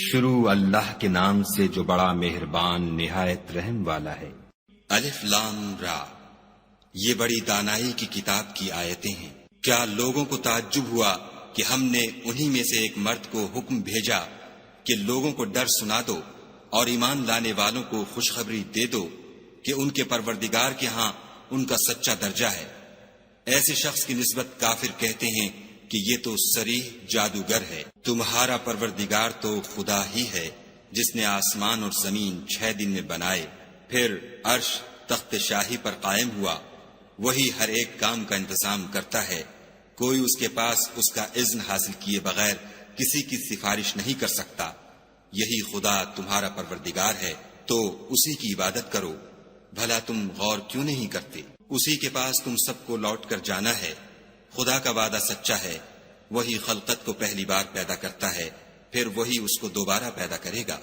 شروع اللہ کے نام سے جو بڑا مہربان نہایت رحم والا ہے۔ الف لام را، یہ بڑی دانائی کی کتاب کی آیتیں ہیں۔ کیا لوگوں کو تعجب ہوا کہ ہم نے انہی میں سے ایک مرد کو حکم بھیجا کہ لوگوں کو ڈر سنا دو اور ایمان لانے والوں کو خوشخبری دے دو کہ ان کے پروردگار کے ہاں ان کا سچا درجہ ہے۔ ایسے شخص کی نسبت کافر کہتے ہیں کہ یہ تو صریح جادوگر ہے۔ تمہارا پروردگار تو خدا ہی ہے جس نے آسمان اور زمین 6 دن میں بنائے، پھر عرش تخت شاہی پر قائم ہوا۔ وہی ہر ایک کام کا انتظام کرتا ہے، کوئی اس کے پاس اس کا اذن حاصل کیے بغیر کسی کی سفارش نہیں کر سکتا۔ یہی خدا تمہارا پروردگار ہے، تو اسی کی عبادت کرو۔ بھلا تم غور کیوں نہیں کرتے؟ اسی کے پاس تم سب کو لوٹ کر جانا ہے۔ خدا کا وعدہ سچا ہے، وہی خلقت کو پہلی بار پیدا کرتا ہے، پھر وہی اس کو دوبارہ پیدا کرے گا،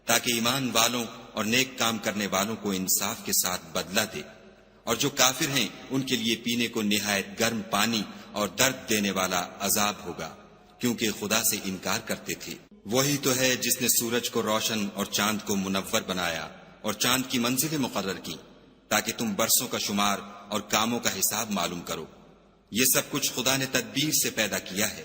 تاکہ ایمان والوں اور نیک کام کرنے والوں کو انصاف کے ساتھ بدلہ دے۔ اور جو کافر ہیں ان کے لیے پینے کو نہایت گرم پانی اور درد دینے والا عذاب ہوگا، کیونکہ خدا سے انکار کرتے تھے۔ وہی تو ہے جس نے سورج کو روشن اور چاند کو منور بنایا اور چاند کی منزلیں مقرر کی تاکہ تم برسوں کا شمار اور کاموں کا حساب معلوم کرو۔ یہ سب کچھ خدا نے تدبیر سے پیدا کیا ہے۔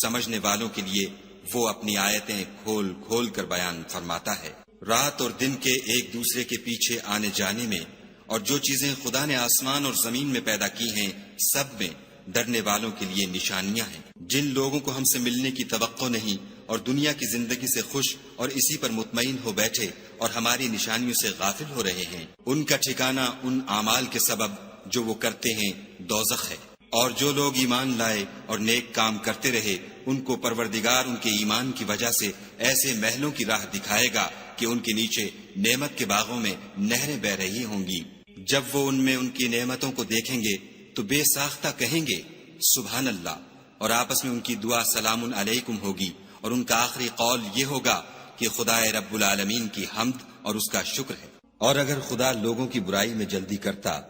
سمجھنے والوں کے لیے وہ اپنی آیتیں کھول کھول کر بیان فرماتا ہے۔ رات اور دن کے ایک دوسرے کے پیچھے آنے جانے میں اور جو چیزیں خدا نے آسمان اور زمین میں پیدا کی ہیں سب میں ڈرنے والوں کے لیے نشانیاں ہیں۔ جن لوگوں کو ہم سے ملنے کی توقع نہیں اور دنیا کی زندگی سے خوش اور اسی پر مطمئن ہو بیٹھے اور ہماری نشانیوں سے غافل ہو رہے ہیں، ان کا ٹھکانہ ان اعمال کے سبب جو وہ کرتے ہیں دوزخ ہے۔ اور جو لوگ ایمان لائے اور نیک کام کرتے رہے ان کو پروردگار ان کے ایمان کی وجہ سے ایسے محلوں کی راہ دکھائے گا کہ ان کے نیچے نعمت کے باغوں میں نہریں بہ رہی ہوں گی۔ جب وہ ان میں ان کی نعمتوں کو دیکھیں گے تو بے ساختہ کہیں گے سبحان اللہ، اور آپس میں ان کی دعا سلام علیکم ہوگی، اور ان کا آخری قول یہ ہوگا کہ خدا رب العالمین کی حمد اور اس کا شکر ہے۔ اور اگر خدا لوگوں کی برائی میں جلدی کرتا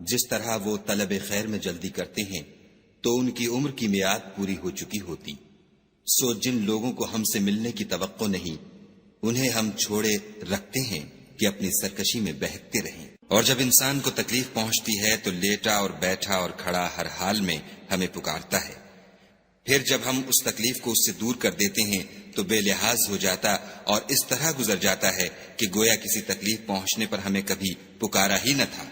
جس طرح وہ طلب خیر میں جلدی کرتے ہیں تو ان کی عمر کی میعاد پوری ہو چکی ہوتی۔ سو جن لوگوں کو ہم سے ملنے کی توقع نہیں انہیں ہم چھوڑے رکھتے ہیں کہ اپنی سرکشی میں بہکتے رہیں۔ اور جب انسان کو تکلیف پہنچتی ہے تو لیٹا اور بیٹھا اور کھڑا ہر حال میں ہمیں پکارتا ہے، پھر جب ہم اس تکلیف کو اس سے دور کر دیتے ہیں تو بے لحاظ ہو جاتا اور اس طرح گزر جاتا ہے کہ گویا کسی تکلیف پہنچنے پر ہمیں کبھی پکارا ہی نہ تھا۔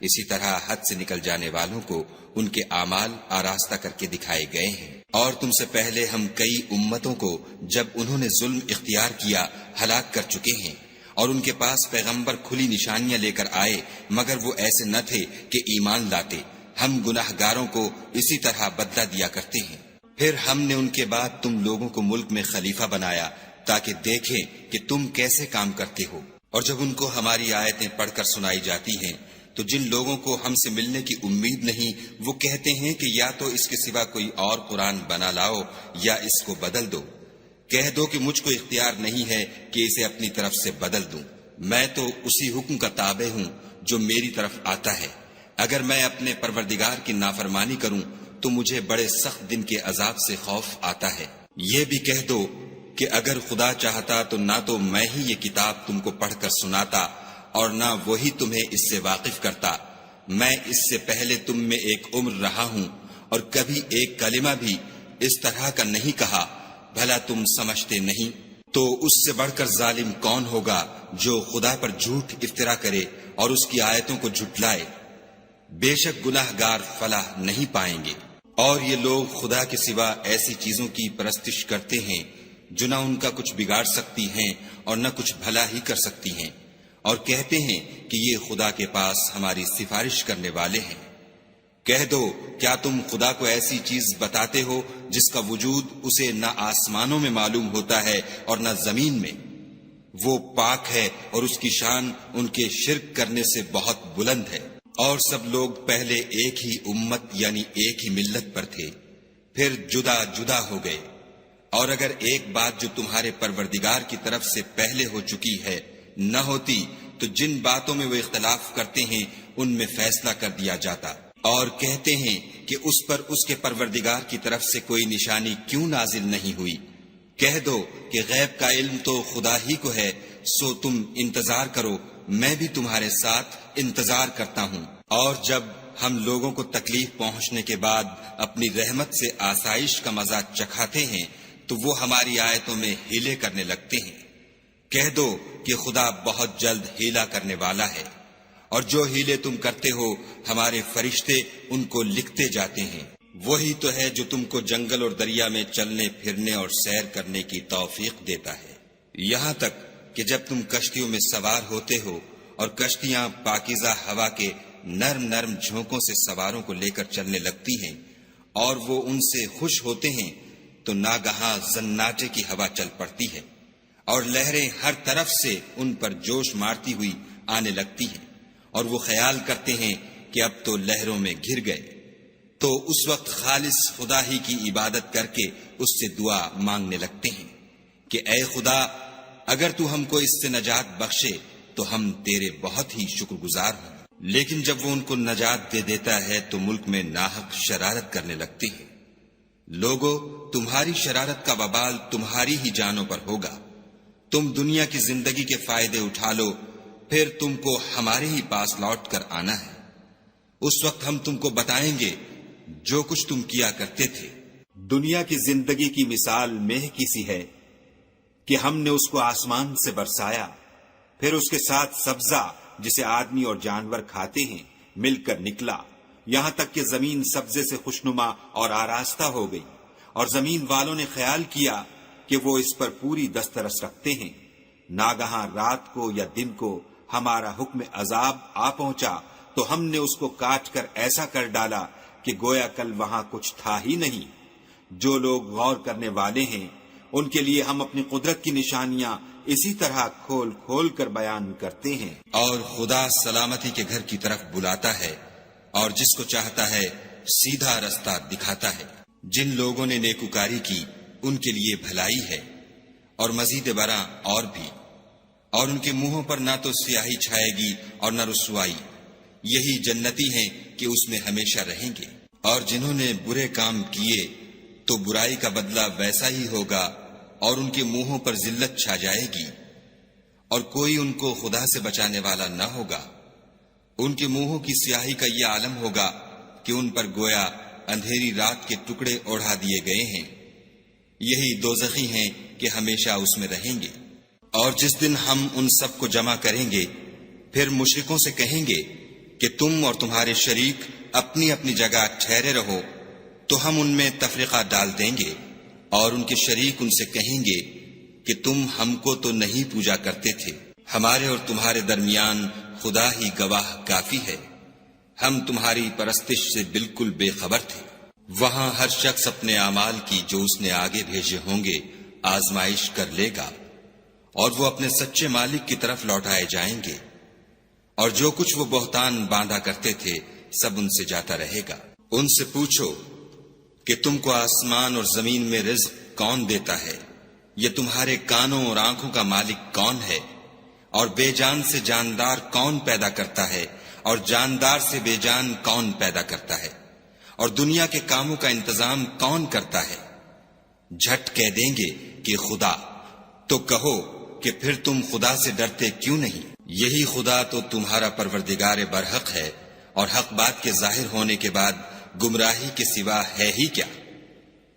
اسی طرح حد سے نکل جانے والوں کو ان کے اعمال آراستہ کر کے دکھائے گئے ہیں۔ اور تم سے پہلے ہم کئی امتوں کو جب انہوں نے ظلم اختیار کیا ہلاک کر چکے ہیں، اور ان کے پاس پیغمبر کھلی نشانیاں لے کر آئے مگر وہ ایسے نہ تھے کہ ایمان لاتے۔ ہم گناہ گاروں کو اسی طرح بدلہ دیا کرتے ہیں۔ پھر ہم نے ان کے بعد تم لوگوں کو ملک میں خلیفہ بنایا تاکہ دیکھیں کہ تم کیسے کام کرتے ہو۔ اور جب ان کو ہماری آیتیں پڑھ کر سنائی جاتی ہیں تو جن لوگوں کو ہم سے ملنے کی امید نہیں وہ کہتے ہیں کہ یا تو اس کے سوا کوئی اور قرآن بنا لاؤ یا اس کو بدل دو۔ کہہ دو کہ مجھ کو اختیار نہیں ہے کہ اسے اپنی طرف سے بدل دوں، میں تو اسی حکم کا تابع ہوں جو میری طرف آتا ہے۔ اگر میں اپنے پروردگار کی نافرمانی کروں تو مجھے بڑے سخت دن کے عذاب سے خوف آتا ہے۔ یہ بھی کہہ دو کہ اگر خدا چاہتا تو نہ تو میں ہی یہ کتاب تم کو پڑھ کر سناتا اور نہ وہی تمہیں اس سے واقف کرتا۔ میں اس سے پہلے تم میں ایک عمر رہا ہوں اور کبھی ایک کلمہ بھی اس طرح کا نہیں کہا، بھلا تم سمجھتے نہیں؟ تو اس سے بڑھ کر ظالم کون ہوگا جو خدا پر جھوٹ افطرا کرے اور اس کی آیتوں کو جھٹلائے؟ بے شک گناہ گار فلاح نہیں پائیں گے۔ اور یہ لوگ خدا کے سوا ایسی چیزوں کی پرستش کرتے ہیں جو نہ ان کا کچھ بگاڑ سکتی ہیں اور نہ کچھ بھلا ہی کر سکتی ہیں، اور کہتے ہیں کہ یہ خدا کے پاس ہماری سفارش کرنے والے ہیں۔ کہہ دو کیا تم خدا کو ایسی چیز بتاتے ہو جس کا وجود اسے نہ آسمانوں میں معلوم ہوتا ہے اور نہ زمین میں؟ وہ پاک ہے اور اس کی شان ان کے شرک کرنے سے بہت بلند ہے۔ اور سب لوگ پہلے ایک ہی امت یعنی ایک ہی ملت پر تھے، پھر جدا جدا ہو گئے۔ اور اگر ایک بات جو تمہارے پروردگار کی طرف سے پہلے ہو چکی ہے نہ ہوتی تو جن باتوں میں وہ اختلاف کرتے ہیں ان میں فیصلہ کر دیا جاتا۔ اور کہتے ہیں کہ اس پر اس کے پروردگار کی طرف سے کوئی نشانی کیوں نازل نہیں ہوئی؟ کہہ دو کہ غیب کا علم تو خدا ہی کو ہے، سو تم انتظار کرو، میں بھی تمہارے ساتھ انتظار کرتا ہوں۔ اور جب ہم لوگوں کو تکلیف پہنچنے کے بعد اپنی رحمت سے آسائش کا مزہ چکھاتے ہیں تو وہ ہماری آیتوں میں ہیلے کرنے لگتے ہیں۔ کہہ دو کہ خدا بہت جلد ہیلا کرنے والا ہے، اور جو ہیلے تم کرتے ہو ہمارے فرشتے ان کو لکھتے جاتے ہیں۔ وہی تو ہے جو تم کو جنگل اور دریا میں چلنے پھرنے اور سیر کرنے کی توفیق دیتا ہے، یہاں تک کہ جب تم کشتیوں میں سوار ہوتے ہو اور کشتیاں پاکیزہ ہوا کے نرم نرم جھونکوں سے سواروں کو لے کر چلنے لگتی ہیں اور وہ ان سے خوش ہوتے ہیں تو ناگہاں زناٹے کی ہوا چل پڑتی ہے اور لہریں ہر طرف سے ان پر جوش مارتی ہوئی آنے لگتی ہیں، اور وہ خیال کرتے ہیں کہ اب تو لہروں میں گر گئے، تو اس وقت خالص خدا ہی کی عبادت کر کے اس سے دعا مانگنے لگتے ہیں کہ اے خدا، اگر تو ہم کو اس سے نجات بخشے تو ہم تیرے بہت ہی شکر گزار ہوں۔ لیکن جب وہ ان کو نجات دے دیتا ہے تو ملک میں ناحق شرارت کرنے لگتے ہیں۔ لوگو، تمہاری شرارت کا وبال تمہاری ہی جانوں پر ہوگا۔ تم دنیا کی زندگی کے فائدے اٹھا لو، پھر تم کو ہمارے ہی پاس لوٹ کر آنا ہے۔ اس وقت ہم تم کو بتائیں گے جو کچھ تم کیا کرتے تھے۔ دنیا کی زندگی کی مثال مہ کی سی ہے کہ ہم نے اس کو آسمان سے برسایا، پھر اس کے ساتھ سبزہ جسے آدمی اور جانور کھاتے ہیں مل کر نکلا، یہاں تک کہ زمین سبزے سے خوشنما اور آراستہ ہو گئی، اور زمین والوں نے خیال کیا کہ وہ اس پر پوری دسترس رکھتے ہیں۔ ناگہاں رات کو یا دن کو ہمارا حکم عذاب آ پہنچا تو ہم نے اس کو کاٹ کر ایسا کر ڈالا کہ گویا کل وہاں کچھ تھا ہی نہیں۔ جو لوگ غور کرنے والے ہیں ان کے لیے ہم اپنی قدرت کی نشانیاں اسی طرح کھول کھول کر بیان کرتے ہیں۔ اور خدا سلامتی کے گھر کی طرف بلاتا ہے اور جس کو چاہتا ہے سیدھا رستہ دکھاتا ہے۔ جن لوگوں نے نیکوکاری کی ان کے لیے بھلائی ہے، اور مزید برآں اور بھی، اور ان کے منہوں پر نہ تو سیاہی چھائے گی اور نہ رسوائی، یہی جنتی ہیں کہ اس میں ہمیشہ رہیں گے۔ اور جنہوں نے برے کام کیے تو برائی کا بدلہ ویسا ہی ہوگا، اور ان کے منہوں پر ذلت چھا جائے گی، اور کوئی ان کو خدا سے بچانے والا نہ ہوگا۔ ان کے منہوں کی سیاہی کا یہ عالم ہوگا کہ ان پر گویا اندھیری رات کے ٹکڑے اوڑھا دیے گئے ہیں، یہی دوزخی ہیں کہ ہمیشہ اس میں رہیں گے۔ اور جس دن ہم ان سب کو جمع کریں گے پھر مشرکوں سے کہیں گے کہ تم اور تمہارے شریک اپنی اپنی جگہ ٹھہرے رہو، تو ہم ان میں تفرقہ ڈال دیں گے، اور ان کے شریک ان سے کہیں گے کہ تم ہم کو تو نہیں پوجا کرتے تھے، ہمارے اور تمہارے درمیان خدا ہی گواہ کافی ہے، ہم تمہاری پرستش سے بالکل بے خبر تھے۔ وہاں ہر شخص اپنے اعمال کی جو اس نے آگے بھیجے ہوں گے آزمائش کر لے گا، اور وہ اپنے سچے مالک کی طرف لوٹائے جائیں گے، اور جو کچھ وہ بہتان باندھا کرتے تھے سب ان سے جاتا رہے گا۔ ان سے پوچھو کہ تم کو آسمان اور زمین میں رزق کون دیتا ہے؟ یہ تمہارے کانوں اور آنکھوں کا مالک کون ہے؟ اور بے جان سے جاندار کون پیدا کرتا ہے؟ اور جاندار سے بے جان کون پیدا کرتا ہے؟ اور دنیا کے کاموں کا انتظام کون کرتا ہے؟ جھٹ کہہ دیں گے کہ خدا۔ تو کہو کہ پھر تم خدا سے ڈرتے کیوں نہیں؟ یہی خدا تو تمہارا پروردگار برحق ہے، اور حق بات کے ظاہر ہونے کے بعد گمراہی کے سوا ہے ہی کیا؟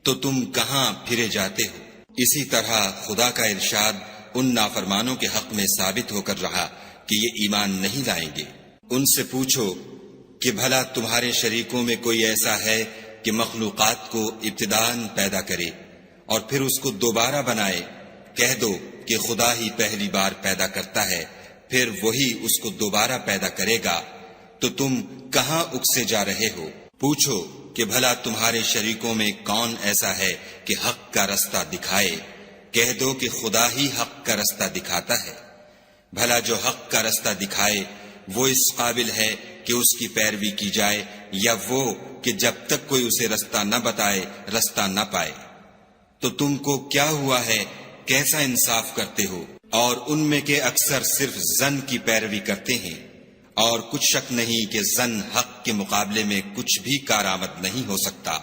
تو تم کہاں پھرے جاتے ہو؟ اسی طرح خدا کا ارشاد ان نافرمانوں کے حق میں ثابت ہو کر رہا کہ یہ ایمان نہیں لائیں گے۔ ان سے پوچھو کہ بھلا تمہارے شریکوں میں کوئی ایسا ہے کہ مخلوقات کو ابتداءً پیدا کرے اور پھر اس کو دوبارہ بنائے؟ کہہ دو کہ خدا ہی پہلی بار پیدا کرتا ہے، پھر وہی اس کو دوبارہ پیدا کرے گا، تو تم کہاں اکسے جا رہے ہو؟ پوچھو کہ بھلا تمہارے شریکوں میں کون ایسا ہے کہ حق کا رستہ دکھائے؟ کہہ دو کہ خدا ہی حق کا رستہ دکھاتا ہے۔ بھلا جو حق کا رستہ دکھائے وہ اس قابل ہے کہ اس کی پیروی کی جائے، یا وہ کہ جب تک کوئی اسے رستہ نہ بتائے رستہ نہ پائے؟ تو تم کو کیا ہوا ہے؟ کیسا انصاف کرتے ہو؟ اور ان میں کے اکثر صرف ظن کی پیروی کرتے ہیں، اور کچھ شک نہیں کہ ظن حق کے مقابلے میں کچھ بھی کارآمد نہیں ہو سکتا۔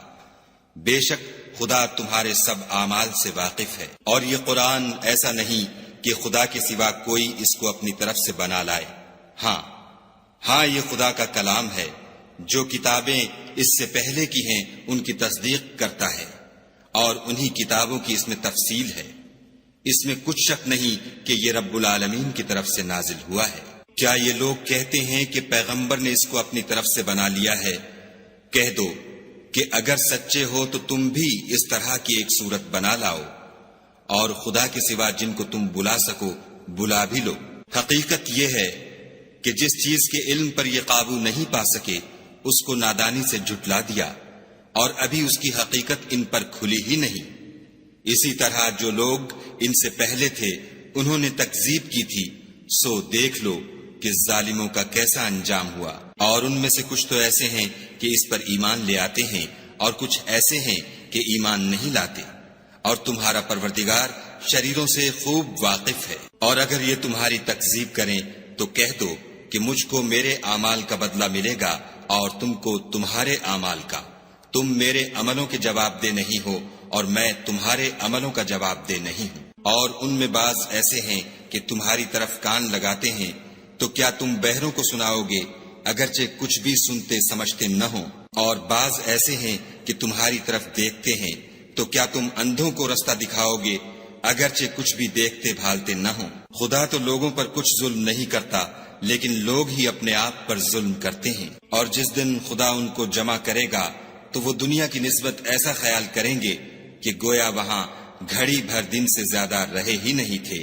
بے شک خدا تمہارے سب اعمال سے واقف ہے۔ اور یہ قرآن ایسا نہیں کہ خدا کے سوا کوئی اس کو اپنی طرف سے بنا لائے۔ ہاں یہ خدا کا کلام ہے، جو کتابیں اس سے پہلے کی ہیں ان کی تصدیق کرتا ہے، اور انہی کتابوں کی اس میں تفصیل ہے۔ اس میں کچھ شک نہیں کہ یہ رب العالمین کی طرف سے نازل ہوا ہے۔ کیا یہ لوگ کہتے ہیں کہ پیغمبر نے اس کو اپنی طرف سے بنا لیا ہے؟ کہہ دو کہ اگر سچے ہو تو تم بھی اس طرح کی ایک صورت بنا لاؤ، اور خدا کے سوا جن کو تم بلا سکو بلا بھی لو۔ حقیقت یہ ہے کہ جس چیز کے علم پر یہ قابو نہیں پا سکے اس کو نادانی سے جھٹلا دیا، اور ابھی اس کی حقیقت ان پر کھلی ہی نہیں۔ اسی طرح جو لوگ ان سے پہلے تھے انہوں نے تکذیب کی تھی، سو دیکھ لو کہ ظالموں کا کیسا انجام ہوا۔ اور ان میں سے کچھ تو ایسے ہیں کہ اس پر ایمان لے آتے ہیں، اور کچھ ایسے ہیں کہ ایمان نہیں لاتے، اور تمہارا پروردگار شریروں سے خوب واقف ہے۔ اور اگر یہ تمہاری تکذیب کریں تو کہہ دو کہ مجھ کو میرے اعمال کا بدلہ ملے گا اور تم کو تمہارے اعمال کا۔ تم میرے عملوں کے جواب دہ نہیں ہو اور میں تمہارے عملوں کا جواب دہ نہیں ہوں۔ اور ان میں بعض ایسے ہیں کہ تمہاری طرف کان لگاتے ہیں، تو کیا تم بہروں کو سناؤ گے اگرچہ کچھ بھی سنتے سمجھتے نہ ہوں؟ اور بعض ایسے ہیں کہ تمہاری طرف دیکھتے ہیں، تو کیا تم اندھوں کو رستہ دکھاؤ گے اگرچہ کچھ بھی دیکھتے بھالتے نہ ہوں؟ خدا تو لوگوں پر کچھ ظلم نہیں کرتا، لیکن لوگ ہی اپنے آپ پر ظلم کرتے ہیں۔ اور جس دن خدا ان کو جمع کرے گا تو وہ دنیا کی نسبت ایسا خیال کریں گے کہ گویا وہاں گھڑی بھر دن سے زیادہ رہے ہی نہیں تھے،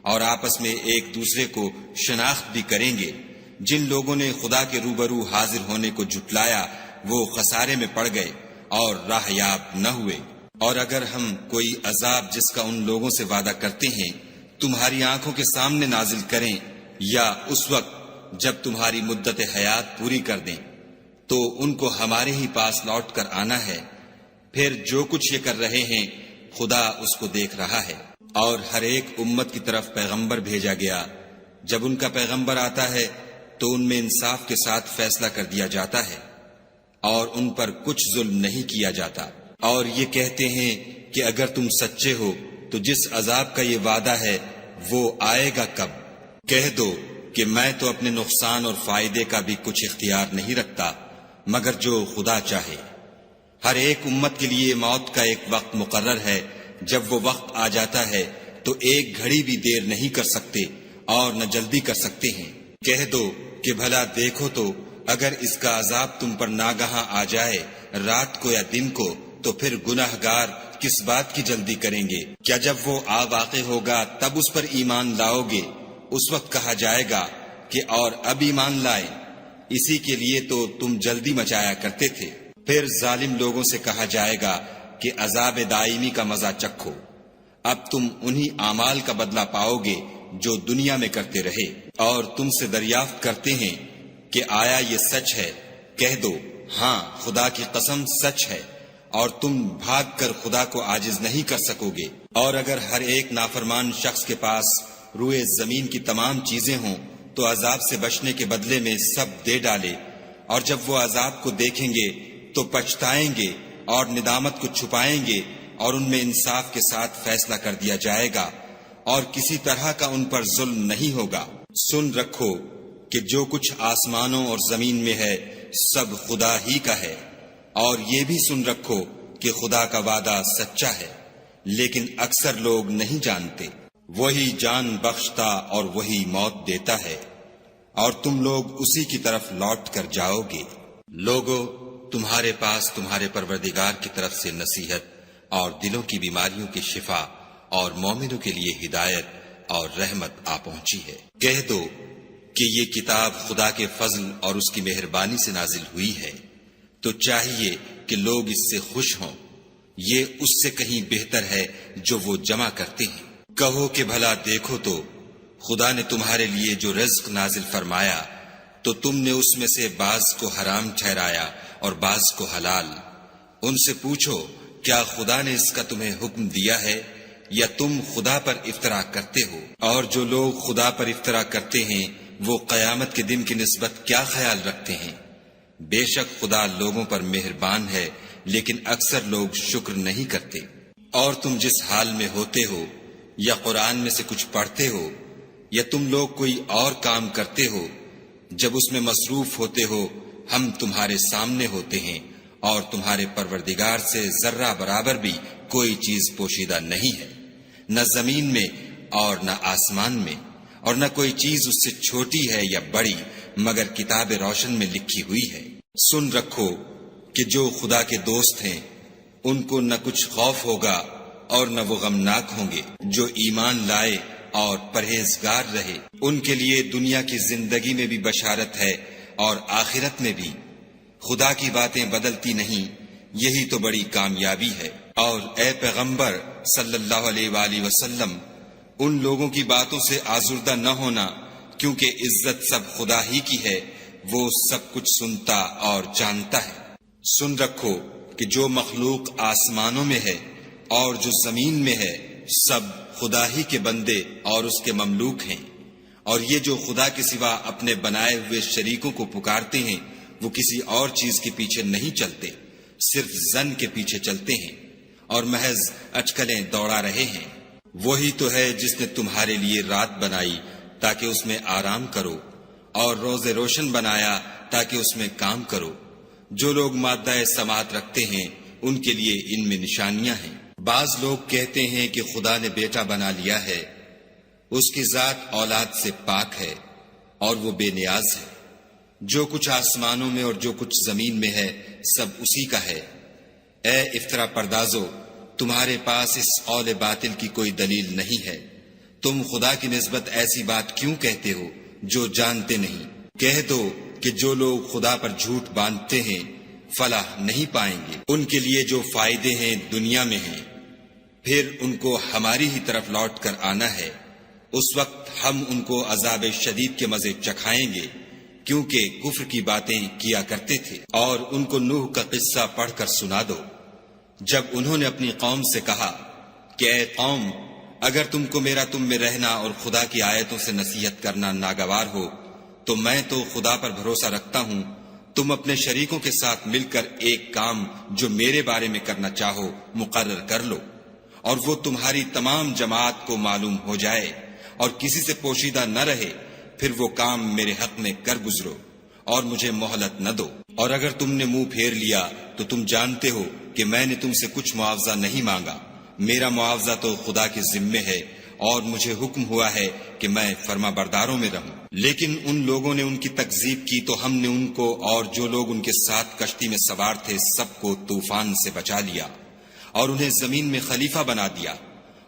اور آپس میں ایک دوسرے کو شناخت بھی کریں گے۔ جن لوگوں نے خدا کے روبرو حاضر ہونے کو جھٹلایا وہ خسارے میں پڑ گئے اور راہ یاب نہ ہوئے۔ اور اگر ہم کوئی عذاب جس کا ان لوگوں سے وعدہ کرتے ہیں تمہاری آنکھوں کے سامنے نازل کریں، یا اس وقت جب تمہاری مدت حیات پوری کر دیں، تو ان کو ہمارے ہی پاس لوٹ کر آنا ہے۔ پھر جو کچھ یہ کر رہے ہیں خدا اس کو دیکھ رہا ہے۔ اور ہر ایک امت کی طرف پیغمبر بھیجا گیا، جب ان کا پیغمبر آتا ہے تو ان میں انصاف کے ساتھ فیصلہ کر دیا جاتا ہے، اور ان پر کچھ ظلم نہیں کیا جاتا۔ اور یہ کہتے ہیں کہ اگر تم سچے ہو تو جس عذاب کا یہ وعدہ ہے وہ آئے گا کب؟ کہہ دو کہ میں تو اپنے نقصان اور فائدے کا بھی کچھ اختیار نہیں رکھتا مگر جو خدا چاہے۔ ہر ایک امت کے لیے موت کا ایک وقت مقرر ہے، جب وہ وقت آ جاتا ہے تو ایک گھڑی بھی دیر نہیں کر سکتے اور نہ جلدی کر سکتے ہیں۔ کہہ دو کہ بھلا دیکھو تو اگر اس کا عذاب تم پر ناگہاں آ جائے رات کو یا دن کو، تو پھر گناہگار کس بات کی جلدی کریں گے؟ کیا جب وہ آ واقع ہوگا تب اس پر ایمان لاؤ گے؟ اس وقت کہا جائے گا کہ اور اب ایمان لائیں، اسی کے لیے تو تم جلدی مچایا کرتے تھے۔ پھر ظالم لوگوں سے کہا جائے گا کہ عذاب دائمی کا مزہ چکھو، اب تم انہی اعمال کا بدلہ پاؤ گے جو دنیا میں کرتے رہے۔ اور تم سے دریافت کرتے ہیں کہ آیا یہ سچ ہے؟ کہہ دو ہاں خدا کی قسم سچ ہے، اور تم بھاگ کر خدا کو عاجز نہیں کر سکو گے۔ اور اگر ہر ایک نافرمان شخص کے پاس روئے زمین کی تمام چیزیں ہوں تو عذاب سے بچنے کے بدلے میں سب دے ڈالے، اور جب وہ عذاب کو دیکھیں گے تو پچھتائیں گے اور ندامت کو چھپائیں گے، اور ان میں انصاف کے ساتھ فیصلہ کر دیا جائے گا، اور کسی طرح کا ان پر ظلم نہیں ہوگا۔ سن رکھو کہ جو کچھ آسمانوں اور زمین میں ہے سب خدا ہی کا ہے، اور یہ بھی سن رکھو کہ خدا کا وعدہ سچا ہے، لیکن اکثر لوگ نہیں جانتے۔ وہی جان بخشتا اور وہی موت دیتا ہے، اور تم لوگ اسی کی طرف لوٹ کر جاؤ گے۔ لوگو تمہارے پاس تمہارے پروردگار کی طرف سے نصیحت اور دلوں کی بیماریوں کی شفا اور مومنوں کے لیے ہدایت اور رحمت آ پہنچی ہے۔ کہہ دو کہ یہ کتاب خدا کے فضل اور اس کی مہربانی سے نازل ہوئی ہے، تو چاہیے کہ لوگ اس سے خوش ہوں۔ یہ اس سے کہیں بہتر ہے جو وہ جمع کرتے ہیں۔ کہو کہ بھلا دیکھو تو خدا نے تمہارے لیے جو رزق نازل فرمایا تو تم نے اس میں سے بعض کو حرام ٹھہرایا اور بعض کو حلال۔ ان سے پوچھو کیا خدا نے اس کا تمہیں حکم دیا ہے یا تم خدا پر افطرا کرتے ہو؟ اور جو لوگ خدا پر افطرا کرتے ہیں وہ قیامت کے دن کی نسبت کیا خیال رکھتے ہیں؟ بے شک خدا لوگوں پر مہربان ہے لیکن اکثر لوگ شکر نہیں کرتے۔ اور تم جس حال میں ہوتے ہو، یا قرآن میں سے کچھ پڑھتے ہو، یا تم لوگ کوئی اور کام کرتے ہو، جب اس میں مصروف ہوتے ہو ہم تمہارے سامنے ہوتے ہیں، اور تمہارے پروردگار سے ذرہ برابر بھی کوئی چیز پوشیدہ نہیں ہے، نہ زمین میں اور نہ آسمان میں، اور نہ کوئی چیز اس سے چھوٹی ہے یا بڑی مگر کتاب روشن میں لکھی ہوئی ہے۔ سن رکھو کہ جو خدا کے دوست ہیں ان کو نہ کچھ خوف ہوگا اور نہ وہ غمناک ہوں گے۔ جو ایمان لائے اور پرہیزگار رہے ان کے لیے دنیا کی زندگی میں بھی بشارت ہے اور آخرت میں بھی۔ خدا کی باتیں بدلتی نہیں، یہی تو بڑی کامیابی ہے۔ اور اے پیغمبر صلی اللہ علیہ وآلہ وسلم، ان لوگوں کی باتوں سے آزردہ نہ ہونا، کیونکہ عزت سب خدا ہی کی ہے، وہ سب کچھ سنتا اور جانتا ہے۔ سن رکھو کہ جو مخلوق آسمانوں میں ہے اور جو زمین میں ہے سب خدا ہی کے بندے اور اس کے مملوک ہیں، اور یہ جو خدا کے سوا اپنے بنائے ہوئے شریکوں کو پکارتے ہیں وہ کسی اور چیز کے پیچھے نہیں چلتے، صرف ظن کے پیچھے چلتے ہیں اور محض اٹکلیں دوڑا رہے ہیں۔ وہی تو ہے جس نے تمہارے لیے رات بنائی تاکہ اس میں آرام کرو، اور روز روشن بنایا تاکہ اس میں کام کرو۔ جو لوگ مادہ سماعت رکھتے ہیں ان کے لیے ان میں نشانیاں ہیں۔ بعض لوگ کہتے ہیں کہ خدا نے بیٹا بنا لیا ہے، اس کی ذات اولاد سے پاک ہے اور وہ بے نیاز ہے۔ جو کچھ آسمانوں میں اور جو کچھ زمین میں ہے سب اسی کا ہے۔ اے افطرا پردازو، تمہارے پاس اس قول باطل کی کوئی دلیل نہیں ہے، تم خدا کی نسبت ایسی بات کیوں کہتے ہو جو جانتے نہیں؟ کہہ دو کہ جو لوگ خدا پر جھوٹ باندھتے ہیں فلاح نہیں پائیں گے۔ ان کے لیے جو فائدے ہیں دنیا میں ہیں، پھر ان کو ہماری ہی طرف لوٹ کر آنا ہے۔ اس وقت ہم ان کو عذاب شدید کے مزے چکھائیں گے، کیونکہ کفر کی باتیں کیا کرتے تھے۔ اور ان کو نوح کا قصہ پڑھ کر سنا دو، جب انہوں نے اپنی قوم سے کہا کہ اے قوم، اگر تم کو میرا تم میں رہنا اور خدا کی آیتوں سے نصیحت کرنا ناگوار ہو تو میں تو خدا پر بھروسہ رکھتا ہوں، تم اپنے شریکوں کے ساتھ مل کر ایک کام جو میرے بارے میں کرنا چاہو مقرر کر لو، اور وہ تمہاری تمام جماعت کو معلوم ہو جائے اور کسی سے پوشیدہ نہ رہے، پھر وہ کام میرے حق میں کر گزرو اور مجھے مہلت نہ دو۔ اور اگر تم نے منہ پھیر لیا تو تم جانتے ہو کہ میں نے تم سے کچھ معاوضہ نہیں مانگا، میرا معاوضہ تو خدا کے ذمے ہے، اور مجھے حکم ہوا ہے کہ میں فرما برداروں میں رہوں۔ لیکن ان لوگوں نے ان کی تکذیب کی تو ہم نے ان کو اور جو لوگ ان کے ساتھ کشتی میں سوار تھے سب کو طوفان سے بچا لیا اور انہیں زمین میں خلیفہ بنا دیا،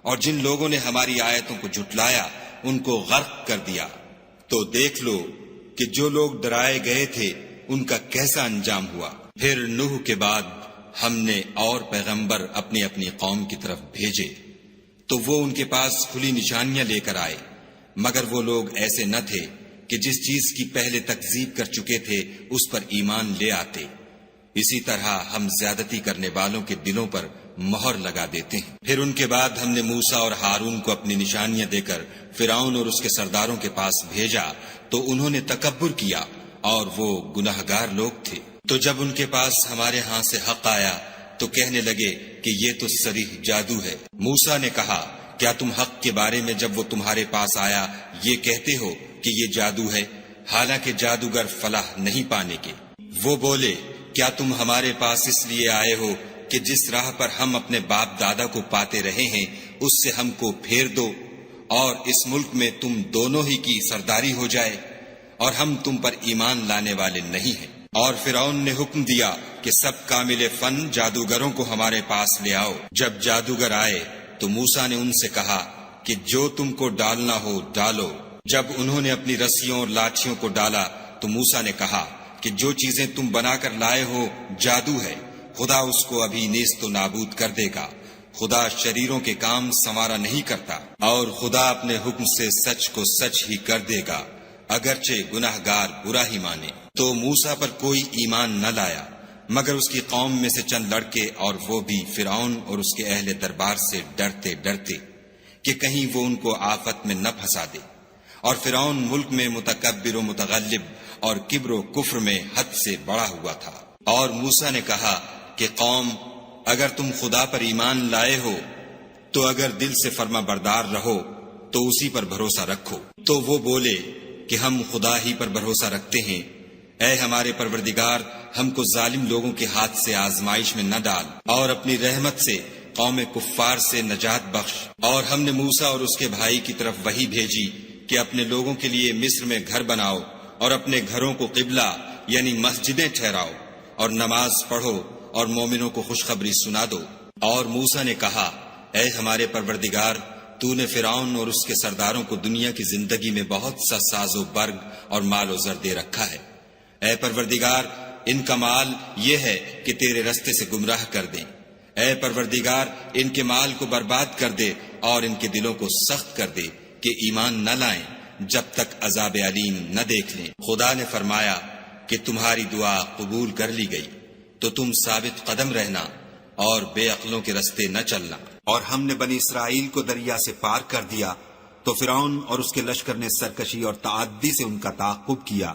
اور جن لوگوں نے ہماری آیتوں کو جھٹلایا ان کو غرق کر دیا۔ تو دیکھ لو کہ جو لوگ ڈرائے گئے تھے ان کا کیسا انجام ہوا۔ پھر نوح کے بعد ہم نے اور پیغمبر اپنی اپنی قوم کی طرف بھیجے تو وہ ان کے پاس کھلی نشانیاں لے کر آئے، مگر وہ لوگ ایسے نہ تھے کہ جس چیز کی پہلے تکذیب کر چکے تھے اس پر ایمان لے آتے۔ اسی طرح ہم زیادتی کرنے والوں کے دلوں پر مہر لگا دیتے ہیں۔ پھر ان کے بعد ہم نے موسیٰ اور ہارون کو اپنی نشانیاں دے کر فرعون اور اس کے سرداروں کے پاس بھیجا تو انہوں نے تکبر کیا اور وہ گناہگار لوگ تھے۔ تو جب ان کے پاس ہمارے ہاں سے حق آیا تو کہنے لگے کہ یہ تو صریح جادو ہے۔ موسیٰ نے کہا کیا تم حق کے بارے میں جب وہ تمہارے پاس آیا یہ کہتے ہو کہ یہ جادو ہے، حالانکہ جادوگر فلاح نہیں پانے کے؟ وہ بولے کیا تم ہمارے پاس اس لیے آئے ہو کہ جس راہ پر ہم اپنے باپ دادا کو پاتے رہے ہیں اس سے ہم کو پھیر دو اور اس ملک میں تم دونوں ہی کی سرداری ہو جائے، اور ہم تم پر ایمان لانے والے نہیں ہیں۔ اور فرعون نے حکم دیا کہ سب کامل فن جادوگروں کو ہمارے پاس لے آؤ۔ جب جادوگر آئے تو موسیٰ نے ان سے کہا کہ جو تم کو ڈالنا ہو ڈالو۔ جب انہوں نے اپنی رسیوں اور لاٹھیوں کو ڈالا تو موسیٰ نے کہا کہ جو چیزیں تم بنا کر لائے ہو جادو ہے، خدا اس کو ابھی نیست و نابود کر دے گا۔ خدا شریروں کے کام سنوارا نہیں کرتا، اور خدا اپنے حکم سے سچ کو سچ ہی کر دے گا، اگرچہ گناہگار برا ہی مانے۔ تو موسیٰ پر کوئی ایمان نہ لایا مگر اس کی قوم میں سے چند لڑکے، اور وہ بھی فرعون اور اس کے اہل دربار سے ڈرتے ڈرتے کہ کہیں وہ ان کو آفت میں نہ پھنسا دے۔ اور فرعون ملک میں متکبر و متغلب اور کبر و کفر میں حد سے بڑا ہوا تھا۔ اور موسیٰ نے کہا کہ قوم اگر تم خدا پر ایمان لائے ہو تو اگر دل سے فرما بردار رہو تو اسی پر بھروسہ رکھو۔ تو وہ بولے کہ ہم خدا ہی پر بھروسہ رکھتے ہیں۔ اے ہمارے پروردگار، ہم کو ظالم لوگوں کے ہاتھ سے آزمائش میں نہ ڈال، اور اپنی رحمت سے قوم کفار سے نجات بخش۔ اور ہم نے موسیٰ اور اس کے بھائی کی طرف وحی بھیجی کہ اپنے لوگوں کے لیے مصر میں گھر بناؤ اور اپنے گھروں کو قبلہ یعنی مسجدیں ٹھہراؤ، اور نماز پڑھو اور مومنوں کو خوشخبری سنا دو۔ اور موسیٰ نے کہا، اے ہمارے پروردگار، تو نے فرعون اور اس کے سرداروں کو دنیا کی زندگی میں بہت سا ساز و برگ اور مال و زر دے رکھا ہے۔ اے پروردگار، ان کا مال یہ ہے کہ تیرے رستے سے گمراہ کر دیں۔ اے پروردگار، ان کے مال کو برباد کر دے اور ان کے دلوں کو سخت کر دے کہ ایمان نہ لائیں جب تک عذاب علیم نہ دیکھ لیں۔ خدا نے فرمایا کہ تمہاری دعا قبول کر لی گئی، تو تم ثابت قدم رہنا اور بے عقلوں کے رستے نہ چلنا۔ اور ہم نے بنی اسرائیل کو دریا سے پار کر دیا تو فرعون اور اس کے لشکر نے سرکشی اور تعدی سے ان کا تعاقب کیا،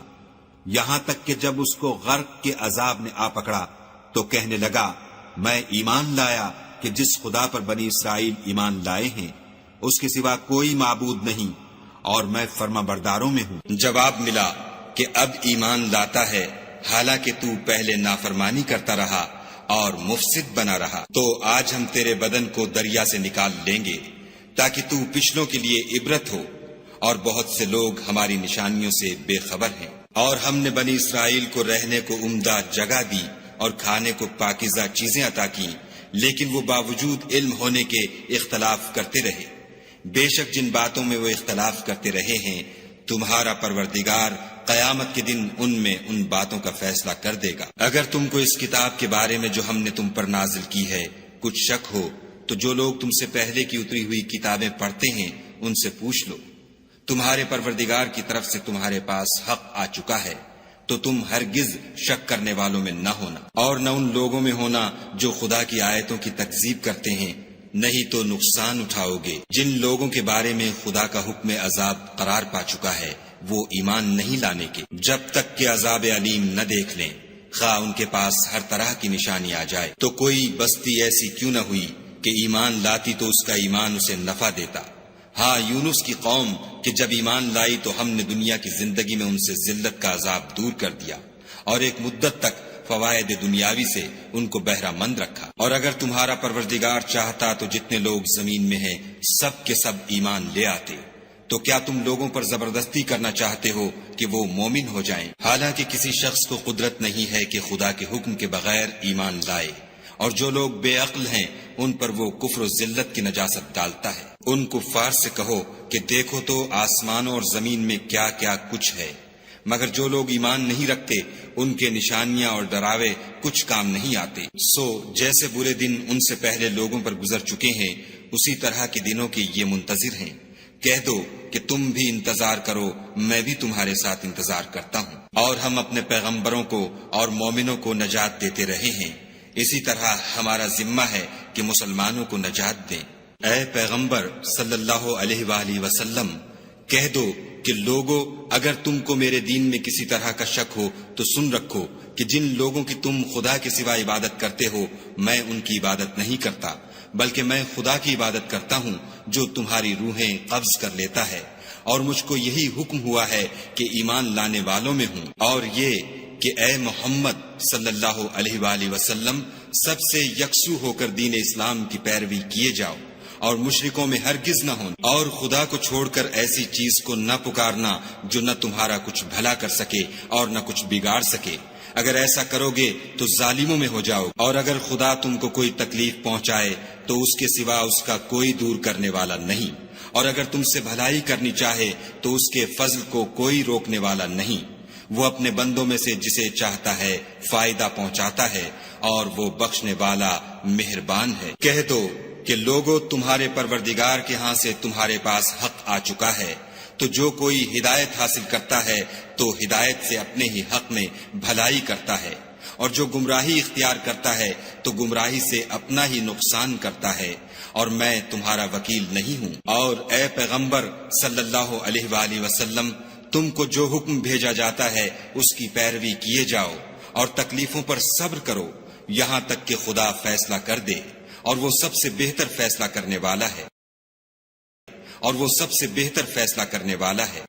یہاں تک کہ جب اس کو غرق کے عذاب نے آ پکڑا تو کہنے لگا، میں ایمان لایا کہ جس خدا پر بنی اسرائیل ایمان لائے ہیں اس کے سوا کوئی معبود نہیں، اور میں فرما برداروں میں ہوں۔ جواب ملا کہ اب ایمان لاتا ہے حالانکہ تو پہلے نافرمانی کرتا رہا اور مفسد بنا رہا۔ تو آج ہم تیرے بدن کو دریا سے نکال لیں گے تاکہ تو پچھلوں کے لیے عبرت ہو، اور بہت سے لوگ ہماری نشانیوں سے بے خبر ہیں۔ اور ہم نے بنی اسرائیل کو رہنے کو عمدہ جگہ دی اور کھانے کو پاکیزہ چیزیں عطا کی، لیکن وہ باوجود علم ہونے کے اختلاف کرتے رہے۔ بے شک جن باتوں میں وہ اختلاف کرتے رہے ہیں تمہارا پروردگار قیامت کے دن ان میں ان باتوں کا فیصلہ کر دے گا۔ اگر تم کو اس کتاب کے بارے میں جو ہم نے تم پر نازل کی ہے کچھ شک ہو تو جو لوگ تم سے پہلے کی اتری ہوئی کتابیں پڑھتے ہیں ان سے پوچھ لو۔ تمہارے پروردگار کی طرف سے تمہارے پاس حق آ چکا ہے، تو تم ہرگز شک کرنے والوں میں نہ ہونا، اور نہ ان لوگوں میں ہونا جو خدا کی آیتوں کی تکذیب کرتے ہیں، نہیں تو نقصان اٹھاؤ گے۔ جن لوگوں کے بارے میں خدا کا حکم عذاب قرار پا چکا ہے وہ ایمان نہیں لانے کے جب تک کہ عذاب علیم نہ دیکھ لیں، خواہ ان کے پاس ہر طرح کی نشانی آ جائے۔ تو کوئی بستی ایسی کیوں نہ ہوئی کہ ایمان لاتی تو اس کا ایمان اسے نفع دیتا۔ ہاں، یونس کی قوم کہ جب ایمان لائی تو ہم نے دنیا کی زندگی میں ان سے ذلت کا عذاب دور کر دیا، اور ایک مدت تک فوائد دنیاوی سے ان کو بہرہ مند رکھا۔ اور اگر تمہارا پروردگار چاہتا تو جتنے لوگ زمین میں ہیں سب کے سب ایمان لے آتے۔ تو کیا تم لوگوں پر زبردستی کرنا چاہتے ہو کہ وہ مومن ہو جائیں؟ حالانکہ کسی شخص کو قدرت نہیں ہے کہ خدا کے حکم کے بغیر ایمان لائے، اور جو لوگ بے عقل ہیں ان پر وہ کفر و ذلت کی نجاست ڈالتا ہے۔ ان کفار سے کہو کہ دیکھو تو آسمانوں اور زمین میں کیا کیا کچھ ہے، مگر جو لوگ ایمان نہیں رکھتے ان کے نشانیاں اور ڈراوے کچھ کام نہیں آتے۔ سو جیسے برے دن ان سے پہلے لوگوں پر گزر چکے ہیں اسی طرح کے دنوں کے یہ منتظر ہیں۔ کہہ دو کہ تم بھی انتظار کرو، میں بھی تمہارے ساتھ انتظار کرتا ہوں۔ اور ہم اپنے پیغمبروں کو اور مومنوں کو نجات دیتے رہے ہیں، اسی طرح ہمارا ذمہ ہے کہ مسلمانوں کو نجات دیں۔ اے پیغمبر صلی اللہ علیہ وآلہ وسلم، کہہ دو کہ لوگو اگر تم کو میرے دین میں کسی طرح کا شک ہو تو سن رکھو کہ جن لوگوں کی تم خدا کے سوا عبادت کرتے ہو میں ان کی عبادت نہیں کرتا، بلکہ میں خدا کی عبادت کرتا ہوں جو تمہاری روحیں قبض کر لیتا ہے، اور مجھ کو یہی حکم ہوا ہے کہ ایمان لانے والوں میں ہوں، اور یہ کہ اے محمد صلی اللہ علیہ وآلہ وسلم سب سے یکسو ہو کر دین اسلام کی پیروی کیے جاؤ، اور مشرکوں میں ہرگز نہ ہوں، اور خدا کو چھوڑ کر ایسی چیز کو نہ پکارنا جو نہ تمہارا کچھ بھلا کر سکے اور نہ کچھ بگاڑ سکے۔ اگر ایسا کرو گے تو ظالموں میں ہو جاؤ، اور اگر خدا تم کو کوئی تکلیف پہنچائے تو اس کے سوا اس کا کوئی دور کرنے والا نہیں، اور اگر تم سے بھلائی کرنی چاہے تو اس کے فضل کو کوئی روکنے والا نہیں۔ وہ اپنے بندوں میں سے جسے چاہتا ہے فائدہ پہنچاتا ہے، اور وہ بخشنے والا مہربان ہے۔ کہہ دو کہ لوگوں تمہارے پروردگار کے ہاں سے تمہارے پاس حق آ چکا ہے، تو جو کوئی ہدایت حاصل کرتا ہے تو ہدایت سے اپنے ہی حق میں بھلائی کرتا ہے، اور جو گمراہی اختیار کرتا ہے تو گمراہی سے اپنا ہی نقصان کرتا ہے، اور میں تمہارا وکیل نہیں ہوں۔ اور اے پیغمبر صلی اللہ علیہ وآلہ وسلم، تم کو جو حکم بھیجا جاتا ہے اس کی پیروی کیے جاؤ، اور تکلیفوں پر صبر کرو، یہاں تک کہ خدا فیصلہ کر دے، اور وہ سب سے بہتر فیصلہ کرنے والا ہے،